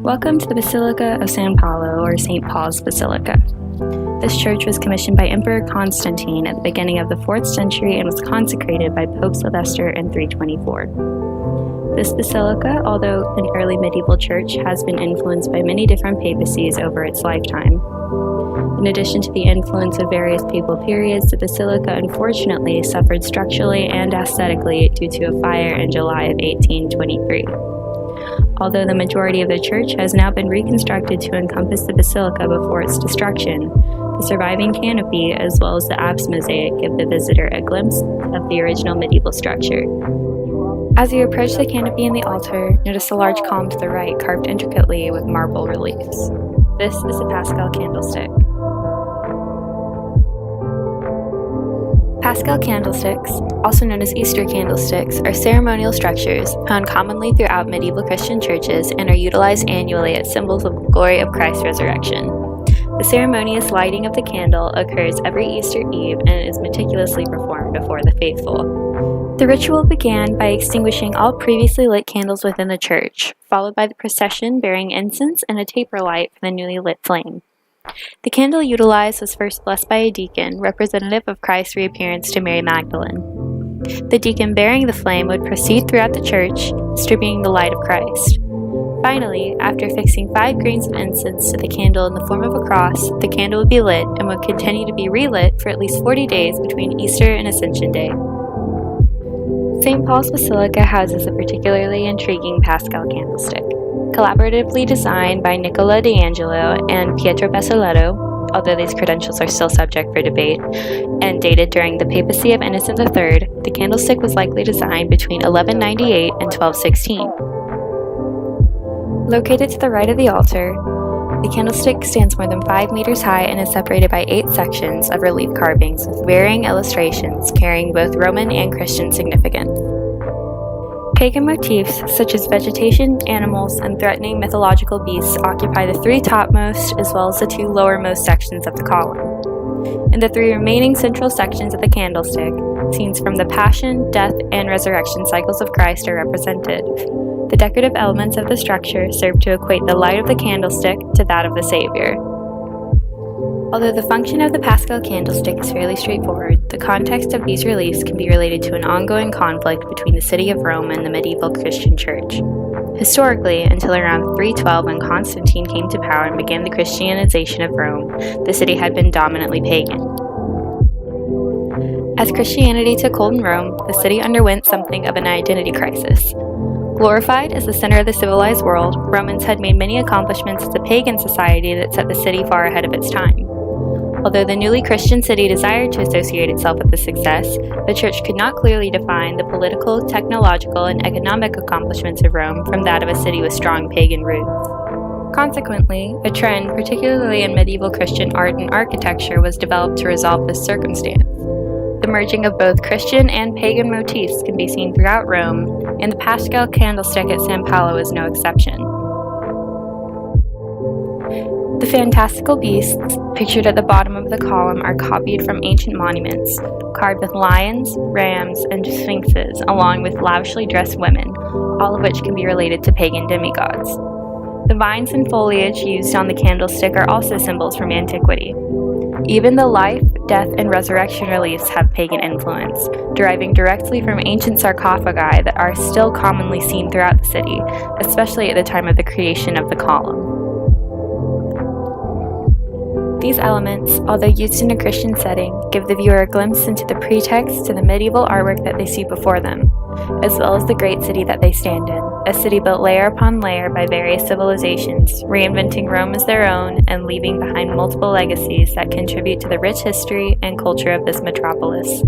Welcome to the Basilica of San Paolo, or St. Paul's Basilica. This church was commissioned by Emperor Constantine at the beginning of the 4th century and was consecrated by Pope Sylvester in 324. This basilica, although an early medieval church, has been influenced by many different papacies over its lifetime. In addition to the influence of various papal periods, the basilica unfortunately suffered structurally and aesthetically due to a fire in July of 1823. Although the majority of the church has now been reconstructed to encompass the basilica before its destruction, the surviving canopy as well as the apse mosaic give the visitor a glimpse of the original medieval structure. As you approach the canopy and the altar, notice a large column to the right carved intricately with marble reliefs. This is the Paschal Candlestick. Paschal candlesticks, also known as Easter candlesticks, are ceremonial structures found commonly throughout medieval Christian churches and are utilized annually as symbols of the glory of Christ's resurrection. The ceremonious lighting of the candle occurs every Easter Eve and is meticulously performed before the faithful. The ritual began by extinguishing all previously lit candles within the church, followed by the procession bearing incense and a taper light for the newly lit flame. The candle utilized was first blessed by a deacon, representative of Christ's reappearance to Mary Magdalene. The deacon bearing the flame would proceed throughout the church, distributing the light of Christ. Finally, after fixing 5 grains of incense to the candle in the form of a cross, the candle would be lit and would continue to be relit for at least 40 days between Easter and Ascension Day. St. Paul's Basilica houses a particularly intriguing Paschal candlestick. Collaboratively designed by Nicola D'Angelo and Pietro Basilica, although these credentials are still subject for debate, and dated during the papacy of Innocent III, the candlestick was likely designed between 1198 and 1216. Located to the right of the altar, the candlestick stands more than 5 meters high and is separated by 8 sections of relief carvings with varying illustrations carrying both Roman and Christian significance. Pagan motifs such as vegetation, animals, and threatening mythological beasts occupy the 3 topmost as well as the 2 lowermost sections of the column. In the 3 remaining central sections of the candlestick, scenes from the Passion, Death, and Resurrection cycles of Christ are represented. The decorative elements of the structure serve to equate the light of the candlestick to that of the Savior. Although the function of the Paschal candlestick is fairly straightforward, the context of these reliefs can be related to an ongoing conflict between the city of Rome and the medieval Christian church. Historically, until around 312 when Constantine came to power and began the Christianization of Rome, the city had been dominantly pagan. As Christianity took hold in Rome, the city underwent something of an identity crisis. Glorified as the center of the civilized world, Romans had made many accomplishments as a pagan society that set the city far ahead of its time. Although the newly Christian city desired to associate itself with this success, the church could not clearly define the political, technological, and economic accomplishments of Rome from that of a city with strong pagan roots. Consequently, a trend, particularly in medieval Christian art and architecture, was developed to resolve this circumstance. The merging of both Christian and pagan motifs can be seen throughout Rome, and the Paschal candlestick at San Paolo is no exception. The fantastical beasts pictured at the bottom of the column are copied from ancient monuments, carved with lions, rams, and sphinxes, along with lavishly dressed women, all of which can be related to pagan demigods. The vines and foliage used on the candlestick are also symbols from antiquity. Even the life, death, and resurrection reliefs have pagan influence, deriving directly from ancient sarcophagi that are still commonly seen throughout the city, especially at the time of the creation of the column. These elements, although used in a Christian setting, give the viewer a glimpse into the pretext to the medieval artwork that they see before them, as well as the great city that they stand in, a city built layer upon layer by various civilizations, reinventing Rome as their own and leaving behind multiple legacies that contribute to the rich history and culture of this metropolis.